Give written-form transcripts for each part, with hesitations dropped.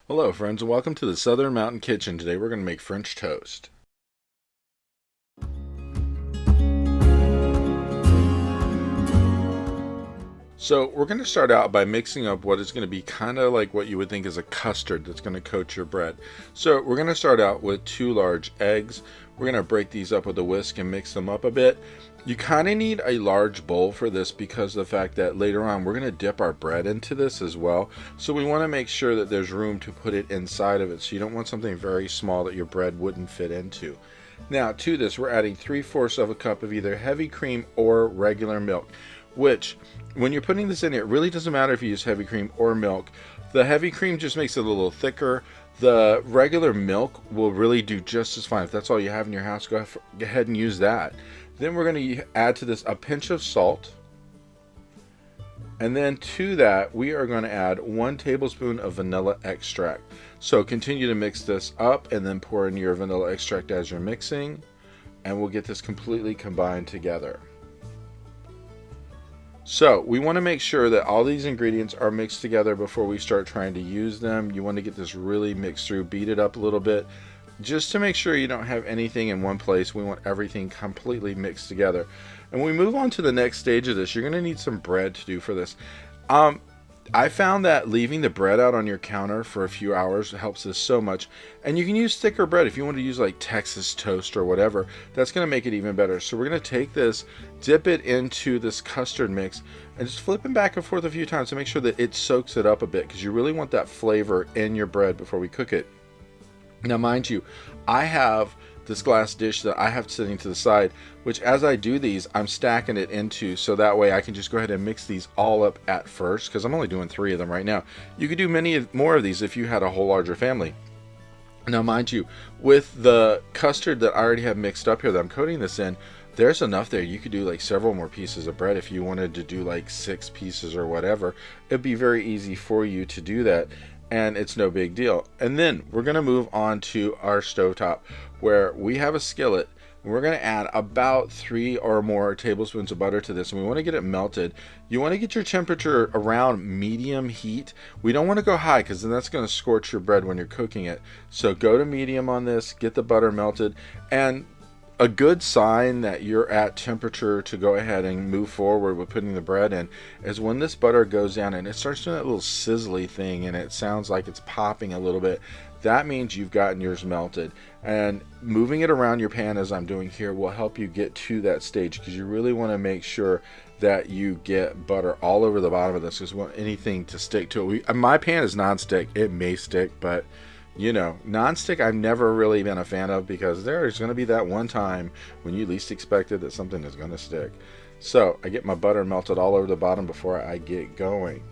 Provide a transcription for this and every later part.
Hello friends and welcome to the Southern Mountain Kitchen. Today we're going to make French toast. So we're going to start out by mixing up what is going to be kind of like what you would think is a custard that's going to coat your bread. So we're going to start out with 2 large eggs. We're going to break these up with a whisk and mix them up a bit. You kind of need a large bowl for this because of the fact that later on we're going to dip our bread into this as well. So we want to make sure that there's room to put it inside of it. So you don't want something very small that your bread wouldn't fit into. Now to this we're adding 3/4 of a cup of either heavy cream or regular milk, which when you're putting this in, it really doesn't matter if you use heavy cream or milk. The heavy cream just makes it a little thicker. The regular milk will really do just as fine. If that's all you have in your house, go ahead and use that. Then we're going to add to this a pinch of salt. And then to that, we are going to add 1 tablespoon of vanilla extract. So continue to mix this up and then pour in your vanilla extract as you're mixing. And we'll get this completely combined together. So we want to make sure that all these ingredients are mixed together before we start trying to use them. You want to get this really mixed through, beat it up a little bit, just to make sure you don't have anything in one place. We want everything completely mixed together. And when we move on to the next stage of this, you're going to need some bread to do for this. I found that leaving the bread out on your counter for a few hours helps this so much. And you can use thicker bread if you want to use like Texas toast or whatever. That's going to make it even better. So we're going to take this, dip it into this custard mix, and just flip it back and forth a few times to make sure that it soaks it up a bit, because you really want that flavor in your bread before we cook it. Now mind you, I have this glass dish that I have sitting to the side, which as I do these, I'm stacking it into, so that way I can just go ahead and mix these all up at first, because I'm only doing 3 of them right now. You could do many more of these if you had a whole larger family. Now mind you, with the custard that I already have mixed up here that I'm coating this in, there's enough there. You could do like several more pieces of bread if you wanted to do like 6 pieces or whatever. It'd be very easy for you to do that, and it's no big deal. And then we're going to move on to our stovetop, where we have a skillet. We're going to add about 3 or more tablespoons of butter to this, and we want to get it melted. You want to get your temperature around medium heat. We don't want to go high, because then that's going to scorch your bread when you're cooking it. So go to medium on this, get the butter melted, and a good sign that you're at temperature to go ahead and move forward with putting the bread in is when this butter goes down and it starts doing that little sizzly thing and it sounds like it's popping a little bit. That means you've gotten yours melted. And moving it around your pan as I'm doing here will help you get to that stage, because you really want to make sure that you get butter all over the bottom of this, because we want anything to stick to it. My pan is non-stick. It may stick, but you know, non-stick I've never really been a fan of, because there's going to be that one time when you least expect it that something is going to stick. So I get my butter melted all over the bottom before I get going.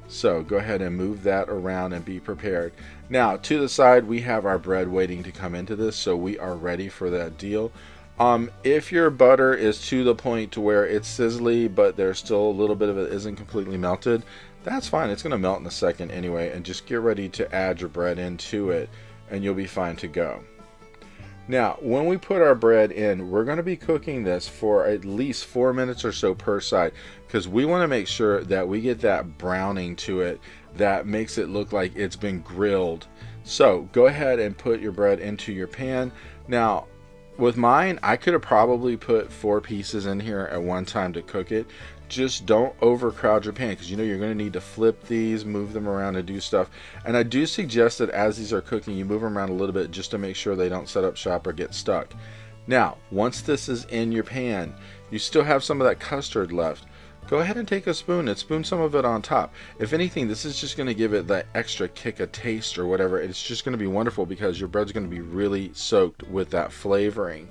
So go ahead and move that around and be prepared. Now to the side we have our bread waiting to come into this, so we are ready for that deal. If your butter is to the point to where it's sizzly but there's still a little bit of it isn't completely melted, that's fine. It's going to melt in a second anyway, and just get ready to add your bread into it and you'll be fine to go. Now when we put our bread in, we're going to be cooking this for at least 4 minutes or so per side, because we want to make sure that we get that browning to it that makes it look like it's been grilled. So go ahead and put your bread into your pan. Now with mine, I could have probably put 4 pieces in here at one time to cook it. Just don't overcrowd your pan, because you know you're going to need to flip these, move them around, and do stuff. And I do suggest that as these are cooking, you move them around a little bit just to make sure they don't set up shop or get stuck. Now once this is in your pan, you still have some of that custard left. Go ahead and take a spoon and spoon some of it on top. If anything, this is just going to give it that extra kick of taste or whatever. It's just going to be wonderful, because your bread's going to be really soaked with that flavoring.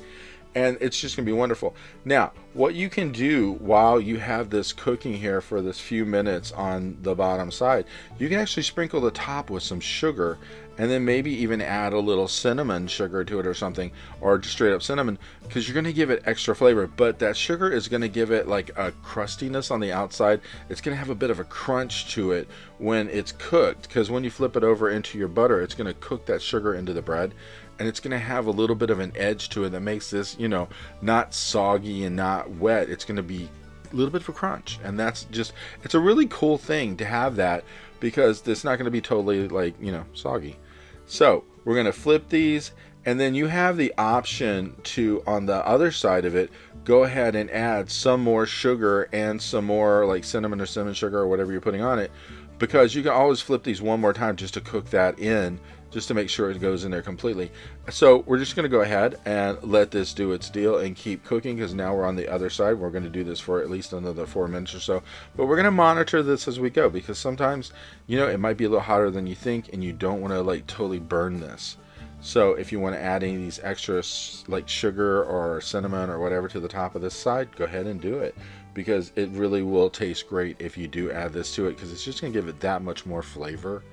And it's just going to be wonderful. Now, what you can do while you have this cooking here for this few minutes on the bottom side, you can actually sprinkle the top with some sugar, and then maybe even add a little cinnamon sugar to it or something, or just straight up cinnamon, because you're going to give it extra flavor. But that sugar is going to give it like a crustiness on the outside. It's going to have a bit of a crunch to it when it's cooked, because when you flip it over into your butter, it's going to cook that sugar into the bread, and it's going to have a little bit of an edge to it that makes this, you know, not soggy and not wet. It's going to be a little bit of a crunch, and that's just, it's a really cool thing to have that because it's not going to be totally like, you know, soggy. So we're going to flip these, and then you have the option to, on the other side of it, go ahead and add some more sugar and some more like cinnamon or cinnamon sugar or whatever you're putting on it, because you can always flip these one more time just to cook that in, just to make sure it goes in there completely. So we're just going to go ahead and let this do its deal and keep cooking, because now we're on the other side. We're going to do this for at least another 4 minutes or so, but we're going to monitor this as we go, because sometimes, you know, it might be a little hotter than you think, and you don't want to like totally burn this. So if you want to add any of these extras like sugar or cinnamon or whatever to the top of this side, go ahead and do it, because it really will taste great if you do add this to it, because it's just going to give it that much more flavor.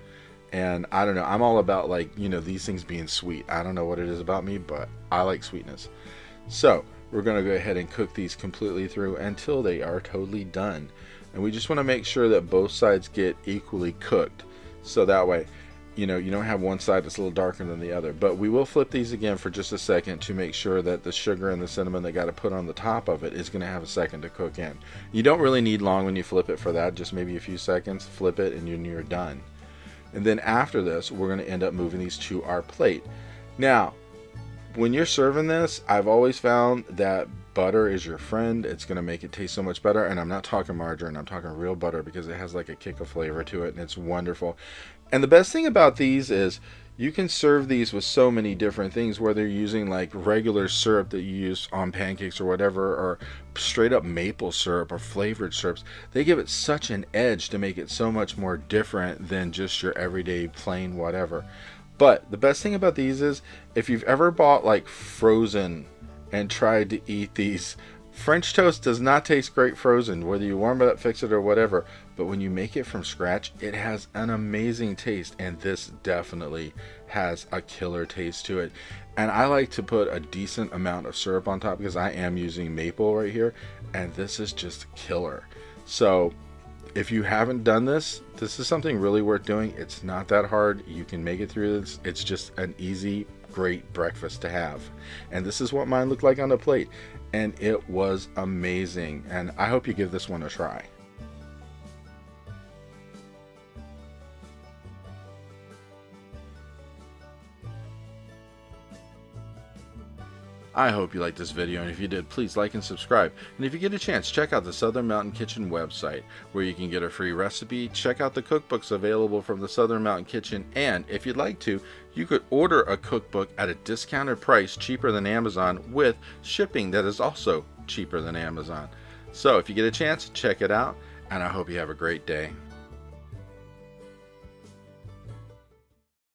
And I don't know, I'm all about, like, you know, these things being sweet. I don't know what it is about me, but I like sweetness. So we're going to go ahead and cook these completely through until they are totally done. And we just want to make sure that both sides get equally cooked, so that way, you know, you don't have one side that's a little darker than the other. But we will flip these again for just a second to make sure that the sugar and the cinnamon they got to put on the top of it is going to have a second to cook in. You don't really need long when you flip it for that, just maybe a few seconds. Flip it and you're done. And then after this, we're going to end up moving these to our plate. Now, when you're serving this, I've always found that butter is your friend. It's going to make it taste so much better. And I'm not talking margarine, I'm talking real butter, because it has like a kick of flavor to it, and it's wonderful. And the best thing about these is you can serve these with so many different things, whether you're using like regular syrup that you use on pancakes or whatever, or straight up maple syrup or flavored syrups. They give it such an edge to make it so much more different than just your everyday plain whatever. But the best thing about these is, if you've ever bought like frozen and tried to eat these, French toast does not taste great frozen, whether you warm it up, fix it, or whatever. But when you make it from scratch, it has an amazing taste, and this definitely has a killer taste to it. And I like to put a decent amount of syrup on top, because I am using maple right here, and this is just killer. So if you haven't done this, this is something really worth doing. It's not that hard. You can make it through this. It's just an easy, great breakfast to have. And this is what mine looked like on the plate, and it was amazing. And I hope you give this one a try. I hope you liked this video, and if you did, please like and subscribe. And if you get a chance, check out the Southern Mountain Kitchen website, where you can get a free recipe, check out the cookbooks available from the Southern Mountain Kitchen, and if you'd like to, you could order a cookbook at a discounted price, cheaper than Amazon, with shipping that is also cheaper than Amazon. So if you get a chance, check it out, and I hope you have a great day.